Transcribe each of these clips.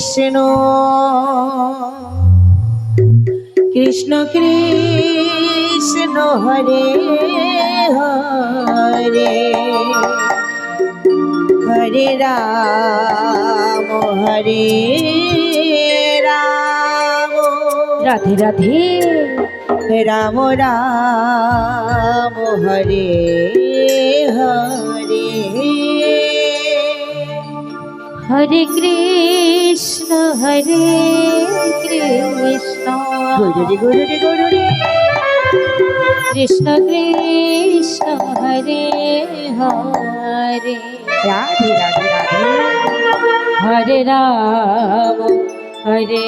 কৃষ্ণ কৃষ্ণ কৃষ্ণ হরে হরে হরে রাম হরে রাম রাধে রাধে রাম রাম হরে হরে হরে কৃষ্ণ গৌরী গৌরী গৌরী কৃষ্ণ কৃষ্ণ হরে হরে রাধে রাধে রাধে হরে রাম হরে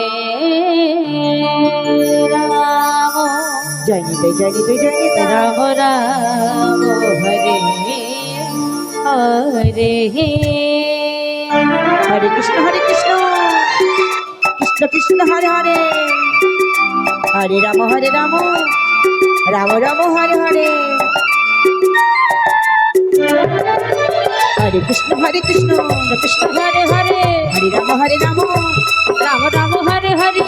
রাম জয়নিতে জয়নিতে জয়নিতে রাম রাম হরে হরে হরে কৃষ্ণ কৃষ্ণ কৃষ্ণ হরে হরে হরে রাম রাম রাম হরে হরে হরে কৃষ্ণ কৃষ্ণ কৃষ্ণ হরে হরে হরে রাম রাম রাম রাম হরে হরে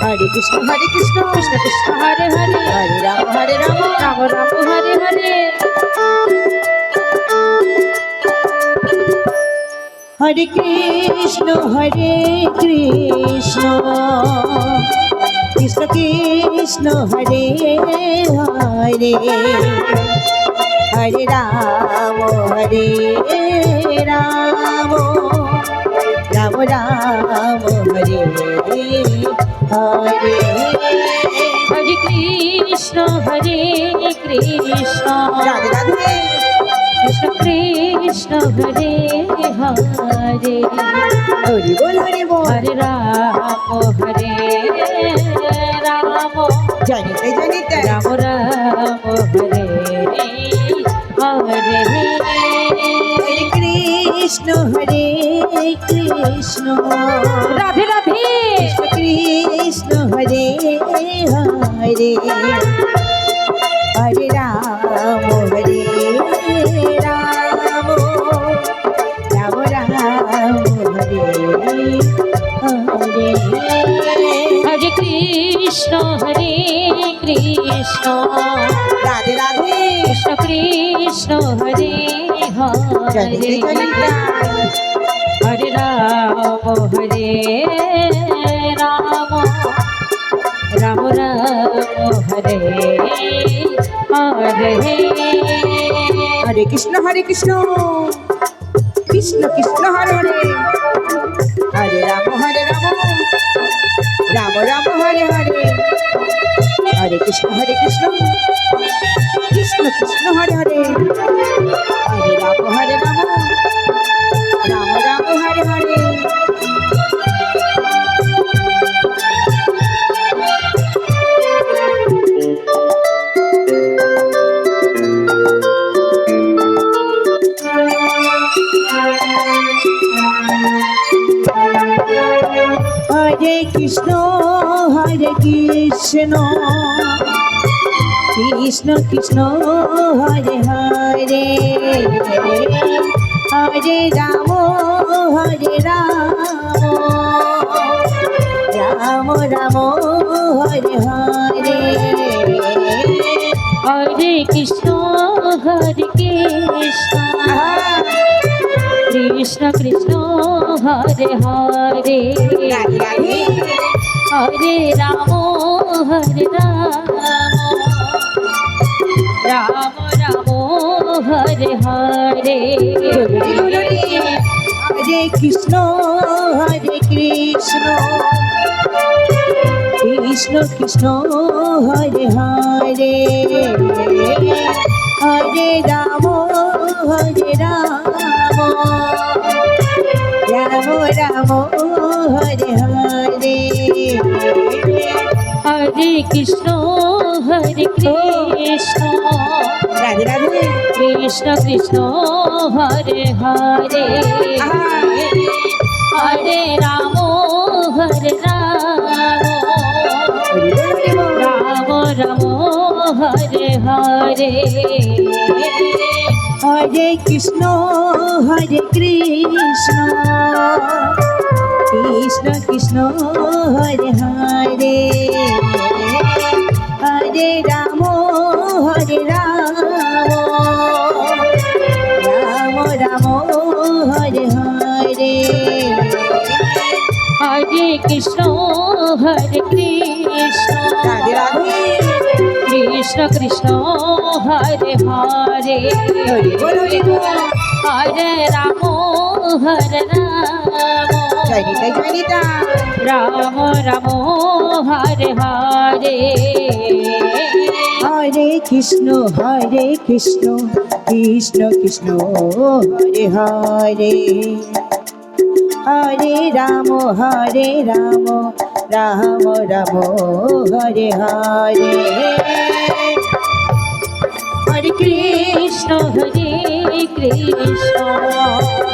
হরে কৃষ্ণ কৃষ্ণ কৃষ্ণ কৃষ্ণ হরে হরে হরে রাম রাম রাম হরে হরে হরে কৃষ্ণ কৃষ্ণ কৃষ্ণ হরে হরে হরে রাম রাম রাম রাম হরে হরে হরে কৃষ্ণ রাধে রাধে কৃষ্ণ কৃষ্ণ হরে হরে হরি বল হরি বল হরে রাম জানিতে জানিতে রাম রাম হরে হরে হরে কৃষ্ণ কৃষ্ণ রাধে রাধে কৃষ্ণ হরে হরে হরে রাম রাম রাম রাম হরে হরে হরে কৃষ্ণ রাধে রাধে কৃষ্ণ কৃষ্ণ হরে জানিতে হরে জানিতে হরে রাম রাম রাম হরে হরে হরে কৃষ্ণ কৃষ্ণ কৃষ্ণ হরে হরে হরে রাম রাম রাম হরে হরে হরে কৃষ্ণ কৃষ্ণ কৃষ্ণ হরে হরে হরে রাম রাম রাম হরে হরে হরে কৃষ্ণ কৃষ্ণ কৃষ্ণ হরে হরে হরে রাম রাম রাম হরে হরে হরে কৃষ্ণ কৃষ্ণ কৃষ্ণ হরে হরে রাধে রাধে হরে রাম রাম রাম হরে হরে হরে কৃষ্ণ কৃষ্ণ কৃষ্ণ হরে হরে হরে রাম রাম রাম হরে হরে হরে কৃষ্ণ রাধে রাধে কৃষ্ণ কৃষ্ণ হরে হরে হরে রাম রাম রাম হরে হরে হরে কৃষ্ণ কৃষ্ণ কৃষ্ণ কৃষ্ণ হরে হরে হরে রাম রাম রাম হরে হরে হরে কৃষ্ণ হরে কৃষ্ণ রাধে রাধে কৃষ্ণ কৃষ্ণ হরে হরে হরি বল হরি বল হরে রাম হরে রাম জয় নিতাই জয় নিতাই রাম রাম হরে হরে হরে কৃষ্ণ কৃষ্ণ কৃষ্ণ হরে হরে হরে রাম রাম রাম হরে হরে হরে কৃষ্ণ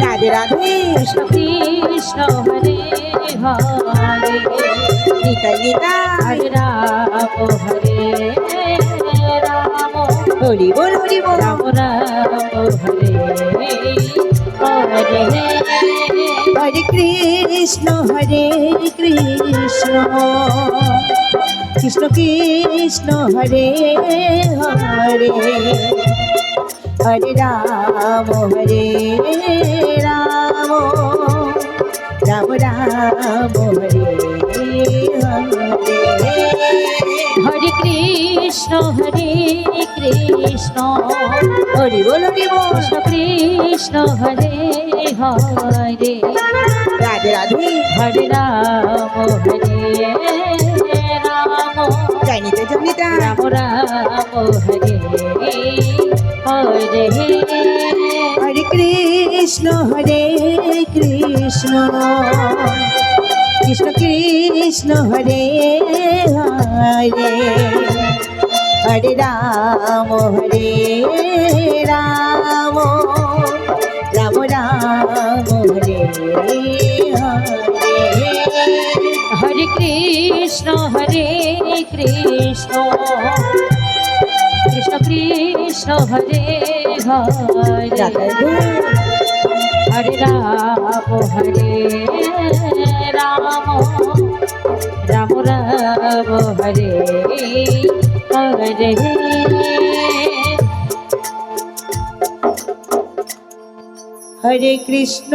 রাধে রাধে কৃষ্ণ কৃষ্ণ হরে হরে নিতাই নিতাই হরে রাম হরি বল হরি বল রাম রাম হরে হরে হরে কৃষ্ণ কৃষ্ণ কৃষ্ণ হরে হরে হরে রাম রাম হরে হরে হরে কৃষ্ণ হরি বল হরি বল কৃষ্ণ কৃষ্ণ হরে হরে রাধে রাধে হরে রাম জয় নিতাই জয় নিতাই রাম রাম হরে হরে হরে কৃষ্ণ কৃষ্ণ কৃষ্ণ হরে হরে হরে রাম রাম হরে হরে হরে কৃষ্ণ কৃষ্ণ কৃষ্ণ হরে হরে রাধে হরে রাম রাম রাম হরে হরে হরে কৃষ্ণ